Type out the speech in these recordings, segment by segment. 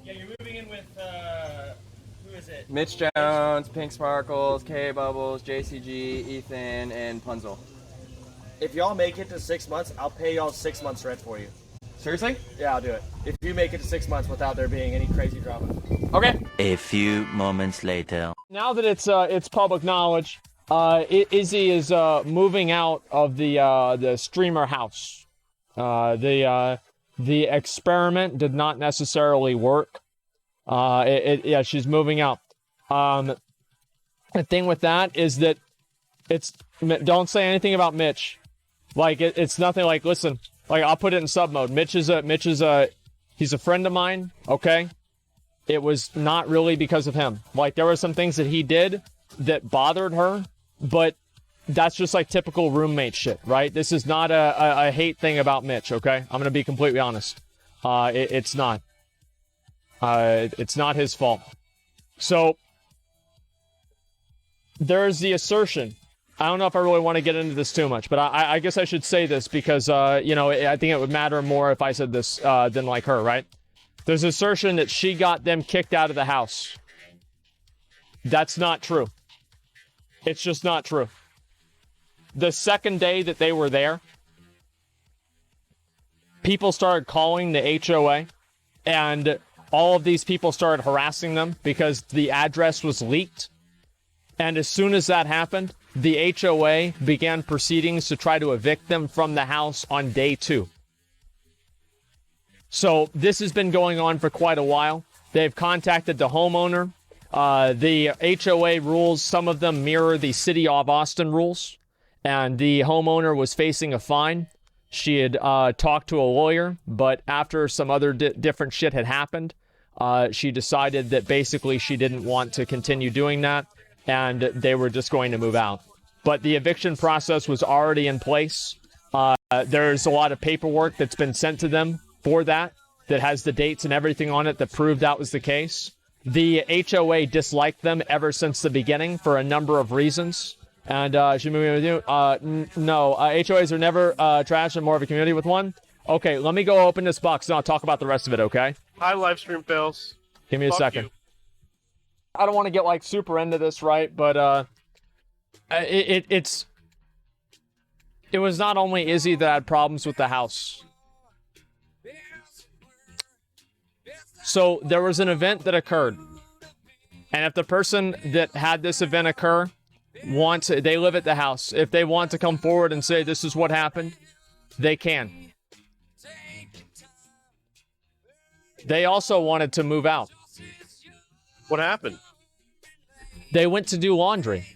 Yeah, you're moving in with, who is it? Mitchjones, Pink Sparkles, KBubblez, JCG, Ethan, and Punzel. If y'all make it to 6 months, I'll pay y'all 6 months rent for you. Seriously? Yeah, I'll do it. If you make it to 6 months without there being any crazy drama. Okay. A few moments later. Now that it's public knowledge, Izzy is moving out of the streamer house. The experiment did not necessarily work. Yeah, she's moving out. The thing with that is that don't say anything about Mitch. Like it's nothing. Like listen, like I'll put it in sub mode. Mitch is he's a friend of mine. Okay, it was not really because of him. Like there were some things that he did that bothered her, but that's just like typical roommate shit, right? This is not a hate thing about Mitch. Okay, I'm gonna be completely honest. It's not. It's not his fault. So there's the assertion. I don't know if I really want to get into this too much, but I guess I should say this because, you know, I think it would matter more if I said this than like her, right? There's assertion that she got them kicked out of the house. That's not true. It's just not true. The second day that they were there, people started calling the HOA, and all of these people started harassing them because the address was leaked. And as soon as that happened, the HOA began proceedings to try to evict them from the house on day 2. So this has been going on for quite a while. They've contacted the homeowner. The HOA rules, some of them mirror the city of Austin rules. And the homeowner was facing a fine. She had talked to a lawyer, but after some other different shit had happened, she decided that basically she didn't want to continue doing that, and they were just going to move out. But the eviction process was already in place. There's a lot of paperwork that's been sent to them for that has the dates and everything on it that proved that was the case. The HOA disliked them ever since the beginning for a number of reasons. And she's moving with you. No, HOAs are never trash and more of a community with one. Okay, let me go open this box and I'll talk about the rest of it, okay? Hi, livestream fails. Give me a second. You. I don't want to get like super into this, right? But it was not only Izzy that had problems with the house. So there was an event that occurred. And if the person that had this event occur they live at the house. If they want to come forward and say this is what happened, they can. They also wanted to move out. What happened? They went to do laundry.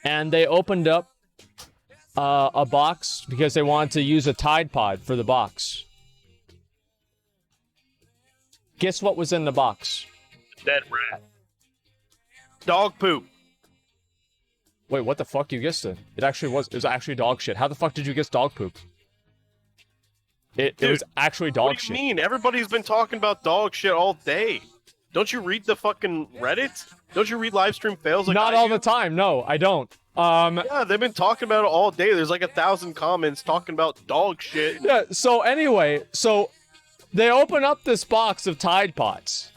And they opened up a box because they wanted to use a Tide Pod for the box. Guess what was in the box? Dead rat. Dog poop. Wait, what the fuck? You guessed it. It was actually dog shit. How the fuck did you guess dog poop? It was actually dog shit. What do you mean? Everybody's been talking about dog shit all day. Don't you read the fucking Reddit? Don't you read livestream fails? Like Not all the time. No, I don't. Yeah, they've been talking about it all day. There's like 1,000 comments talking about dog shit. Yeah, so anyway, they open up this box of Tide Pods.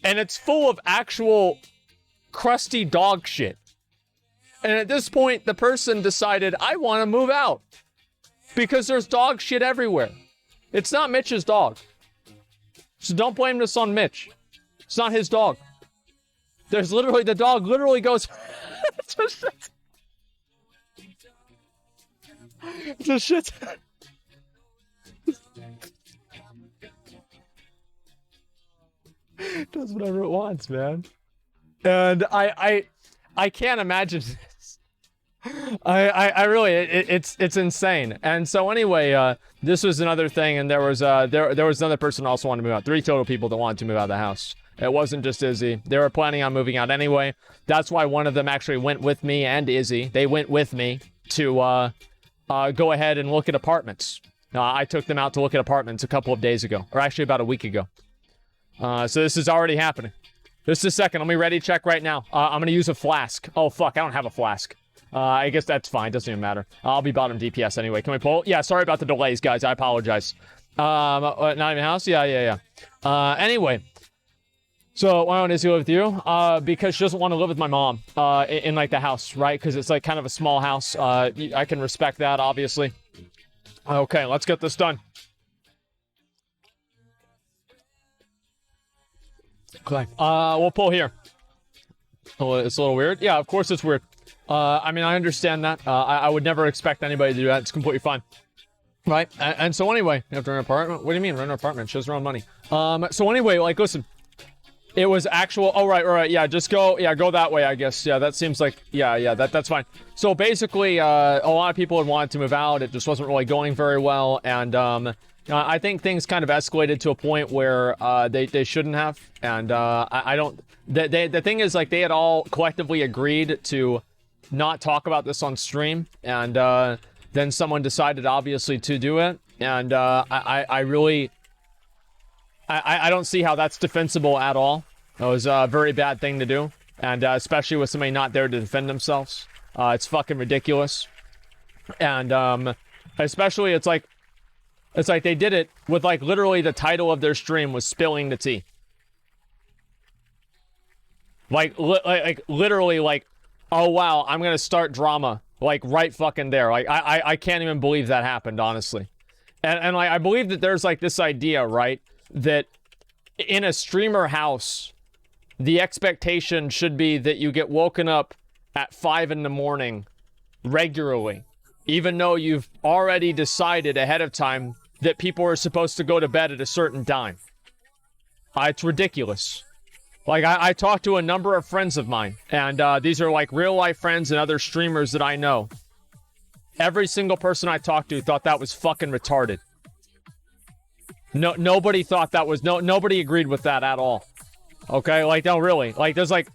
And it's full of actual crusty dog shit. And at this point, the person decided, I want to move out. Because there's dog shit everywhere. It's not Mitch's dog. So don't blame this on Mitch. It's not his dog. There's literally, the dog literally goes... to shit. Does whatever it wants, man. And I can't imagine this. I really, it's insane. And so anyway, this was another thing, and there was another person who also wanted to move out. 3 total people that wanted to move out of the house. It wasn't just Izzy. They were planning on moving out anyway. That's why one of them actually went with me and Izzy. They went with me to go ahead and look at apartments. I took them out to look at apartments a couple of days ago, or actually about a week ago. So this is already happening. Just a second. Let me ready check right now. I'm going to use a flask. Oh, fuck. I don't have a flask. I guess that's fine. Doesn't even matter. I'll be bottom DPS anyway. Can we pull? Yeah, sorry about the delays, guys. I apologize. Not even house? Yeah. Anyway. So why does he live with you? Because she doesn't want to live with my mom in like the house, right? Because it's like kind of a small house. I can respect that, obviously. Okay, let's get this done. Okay, we'll pull here. Oh, it's a little weird. Yeah, of course it's weird. I mean, I understand that. I would never expect anybody to do that. It's completely fine. Right? And so anyway, you have to rent an apartment? What do you mean, rent an apartment? She has her own money. So anyway, like, listen. It was actual, oh, right, yeah, just go, yeah, go that way, I guess. Yeah, that seems like, yeah, that's fine. So basically, a lot of people had wanted to move out. It just wasn't really going very well, and I think things kind of escalated to a point where they shouldn't have, and I don't, the thing is, like, they had all collectively agreed to not talk about this on stream, and then someone decided, obviously, to do it, and I really... I don't see how that's defensible at all. It was a very bad thing to do. And especially with somebody not there to defend themselves. It's fucking ridiculous. And especially it's like they did it with like literally the title of their stream was spilling the tea. Like literally like, oh wow, I'm gonna start drama. Like right fucking there. Like I can't even believe that happened, honestly. And like I believe that there's like this idea, right? That in a streamer house, the expectation should be that you get woken up at 5 in the morning regularly, even though you've already decided ahead of time that people are supposed to go to bed at a certain time. It's ridiculous. Like, I talked to a number of friends of mine, and these are like real life friends and other streamers that I know. Every single person I talked to thought that was fucking retarded. No, nobody thought that was, nobody agreed with that at all. Okay, like, no, really. Like, there's like,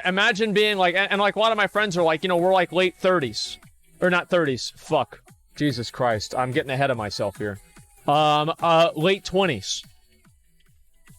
imagine being like, and like a lot of my friends are like, you know, we're like late 30s. Or not 30s, fuck. Jesus Christ, I'm getting ahead of myself here. Late 20s.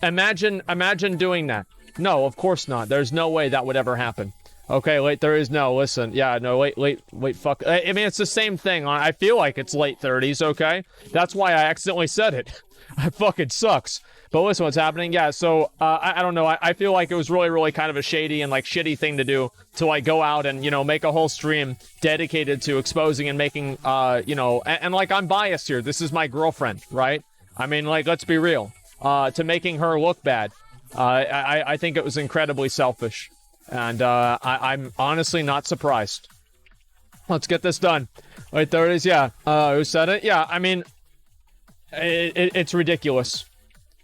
Imagine doing that. No, of course not. There's no way that would ever happen. Okay, listen. Yeah, no, wait, fuck. I mean, it's the same thing. I feel like it's late 30s, okay? That's why I accidentally said it. It fucking sucks. But listen, what's happening? Yeah, so, I don't know. I feel like it was really, really kind of a shady and, like, shitty thing to do to, like, go out and, you know, make a whole stream dedicated to exposing and making, you know, and like, I'm biased here. This is my girlfriend, right? I mean, like, let's be real. To making her look bad. I think it was incredibly selfish. And, I'm honestly not surprised. Let's get this done. Late 30s, yeah. Who said it? Yeah, I mean... It's ridiculous.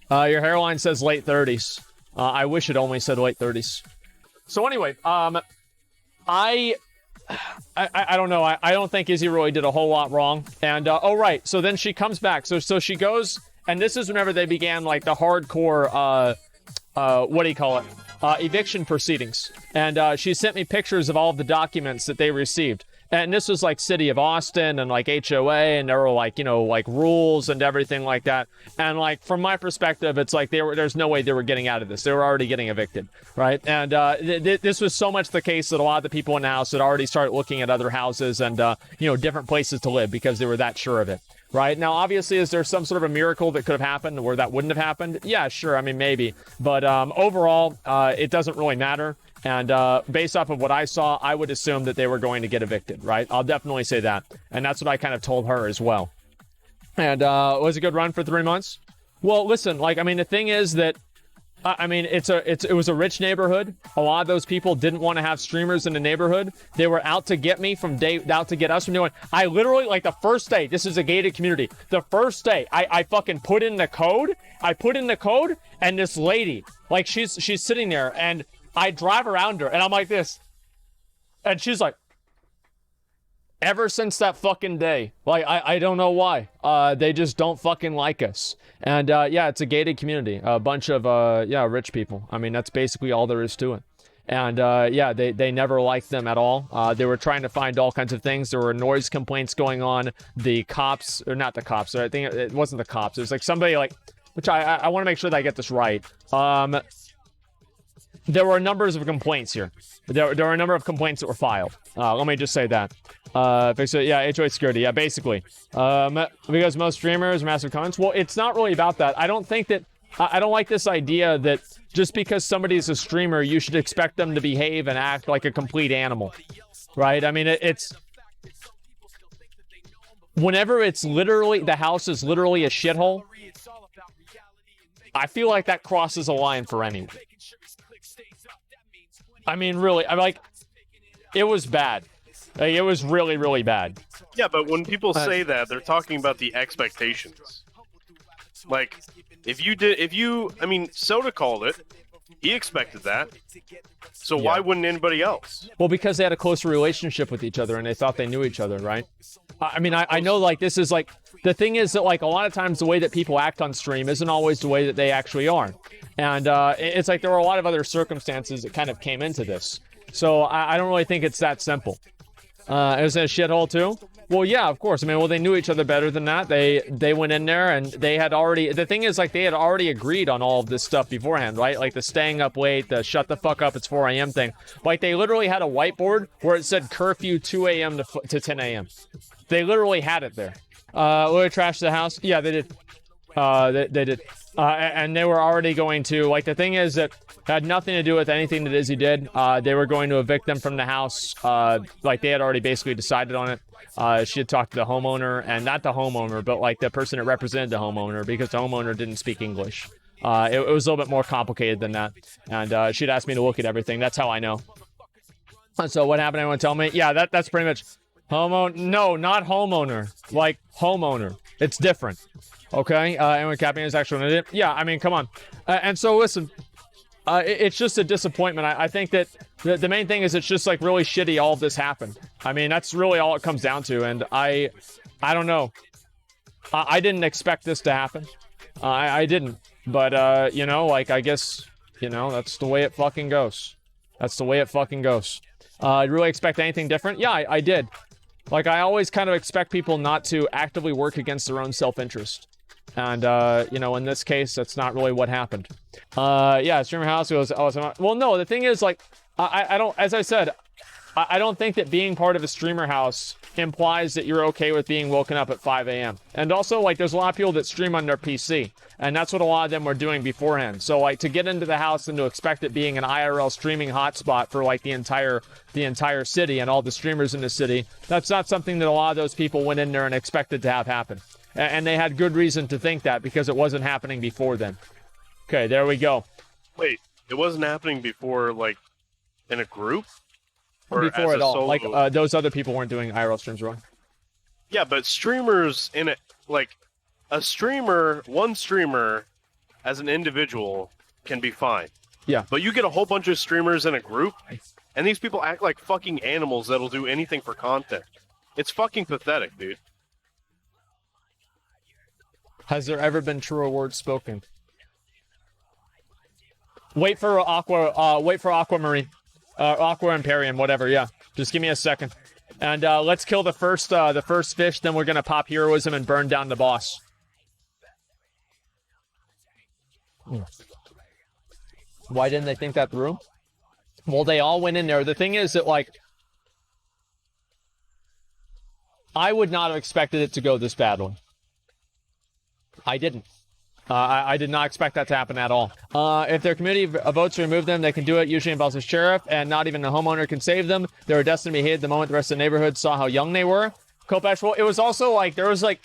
Your hairline says late 30s. I wish it only said late 30s. So anyway, I don't know. I don't think Izzy really did a whole lot wrong. And, oh, right. So then she comes back. So she goes, and this is whenever they began, like, the hardcore, what do you call it? Eviction proceedings. And, she sent me pictures of all of the documents that they received. And this was like City of Austin and like HOA, and there were like, you know, like rules and everything like that. And like from my perspective, it's like there's no way they were getting out of this. They were already getting evicted, right? And this was so much the case that a lot of the people in the house had already started looking at other houses and you know, different places to live because they were that sure of it. Right? Now, obviously, is there some sort of a miracle that could have happened where that wouldn't have happened? Yeah, sure. I mean, maybe. But overall, it doesn't really matter. And based off of what I saw, I would assume that they were going to get evicted, right? I'll definitely say that. And that's what I kind of told her as well. And was a good run for 3 months? Well, listen, like, I mean, the thing is that, I mean, it was a rich neighborhood. A lot of those people didn't want to have streamers in the neighborhood. They were out to get me out to get us from doing. I literally, like, the first day, this is a gated community. The first day, I fucking put in the code. And this lady, like, she's sitting there, and I drive around her, and I'm like this. And she's like, ever since that fucking day, like, I don't know why. They just don't fucking like us. And, yeah, it's a gated community. A bunch of, yeah, rich people. I mean, that's basically all there is to it. And, yeah, they never liked them at all. They were trying to find all kinds of things. There were noise complaints going on. The cops, or not the cops, I think it wasn't the cops. It was like somebody, like, which I want to make sure that I get this right. There were numbers of complaints here. There were a number of complaints that were filed. Let me just say that. Yeah, HOA security. Yeah, basically. Because most streamers are massive comments. Well, it's not really about that. I don't think that... I don't like this idea that just because somebody's a streamer, you should expect them to behave and act like a complete animal, right? I mean, it's whenever it's literally, the house is literally a shithole, I feel like that crosses a line for anyone. I mean, really, I'm like, it was bad. Like, it was really, really bad. Yeah, but when people say that, they're talking about the expectations. Like, I mean, Soda called it. He expected that. So why wouldn't anybody else? Well, because they had a closer relationship with each other and they thought they knew each other, right? I mean, I know, like, this is, like, the thing is that, like, a lot of times the way that people act on stream isn't always the way that they actually are. And it's like there were a lot of other circumstances that kind of came into this. So I don't really think it's that simple. It was in a shithole too? Well, yeah, of course. I mean, well, they knew each other better than that. They went in there and they had already... The thing is, like, they had already agreed on all of this stuff beforehand, right? Like the staying up late, the shut the fuck up, it's 4 a.m. thing. Like, they literally had a whiteboard where it said curfew 2 a.m. to 10 a.m. They literally had it there. Will they trash the house? Yeah, they did. They did. And they were already going to... Like, the thing is that had nothing to do with anything that Izzy did. They were going to evict them from the house. Like, they had already basically decided on it. She had talked to the homeowner, and not the homeowner, but like the person that represented the homeowner, because the homeowner didn't speak English. It was a little bit more complicated than that. And she'd asked me to look at everything. That's how I know. And so what happened? Anyone tell me? Yeah, that's pretty much homeowner. No, not homeowner. Like homeowner. It's different. Okay. Anyone capping is actually an idiot? Yeah. I mean, come on. And so listen. It's just a disappointment. I think that the main thing is it's just like really shitty all of this happened. I mean, that's really all it comes down to. And I don't know. I didn't expect this to happen. I didn't. But, you know, like, I guess, you know, that's the way it fucking goes. That's the way it fucking goes. Really expect anything different? Yeah, I did. Like, I always kind of expect people not to actively work against their own self-interest. And, you know, in this case, that's not really what happened. Yeah, streamer house goes, well, no, the thing is, like, I don't, as I said, I don't think that being part of a streamer house implies that you're okay with being woken up at 5 a.m. And also, like, there's a lot of people that stream on their PC. And that's what a lot of them were doing beforehand. So, like, to get into the house and to expect it being an IRL streaming hotspot for, like, the entire city and all the streamers in the city, that's not something that a lot of those people went in there and expected to have happen. And they had good reason to think that because it wasn't happening before then. Okay, there we go. Wait, it wasn't happening before, like, in a group? Or before at all. solo? Like, those other people weren't doing IRL streams wrong. Yeah, but streamers in it, like, one streamer as an individual can be fine. Yeah. But you get a whole bunch of streamers in a group, and these people act like fucking animals that'll do anything for content. It's fucking pathetic, dude. Has there ever been truer words spoken? Wait for Aquamarine. Aqua Imperium, whatever, yeah. Just give me a second. And let's kill the first fish, then we're gonna pop heroism and burn down the boss. Why didn't they think that through? Well, they all went in there. The thing is that, like, I would not have expected it to go this badly. I didn't. I did not expect that to happen at all. If their community votes to remove them, they can do it, usually involves a sheriff, and not even the homeowner can save them. They were destined to be hated the moment the rest of the neighborhood saw how young they were. Kopesh, well, it was also, like, there was, like,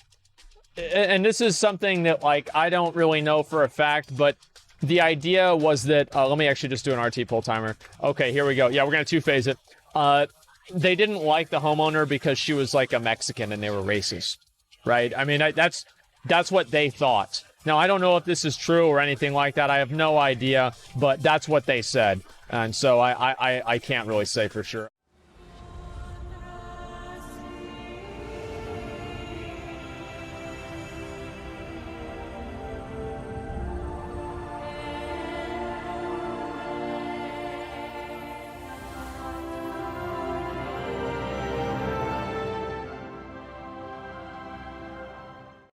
and this is something that, like, I don't really know for a fact, but the idea was that, let me actually just do an RT pull timer. Okay, here we go. Yeah, we're going to two-phase it. They didn't like the homeowner because she was, like, a Mexican and they were racist, right? I mean, that's what they thought. Now, I don't know if this is true or anything like that. I have no idea, but that's what they said. And so I can't really say for sure.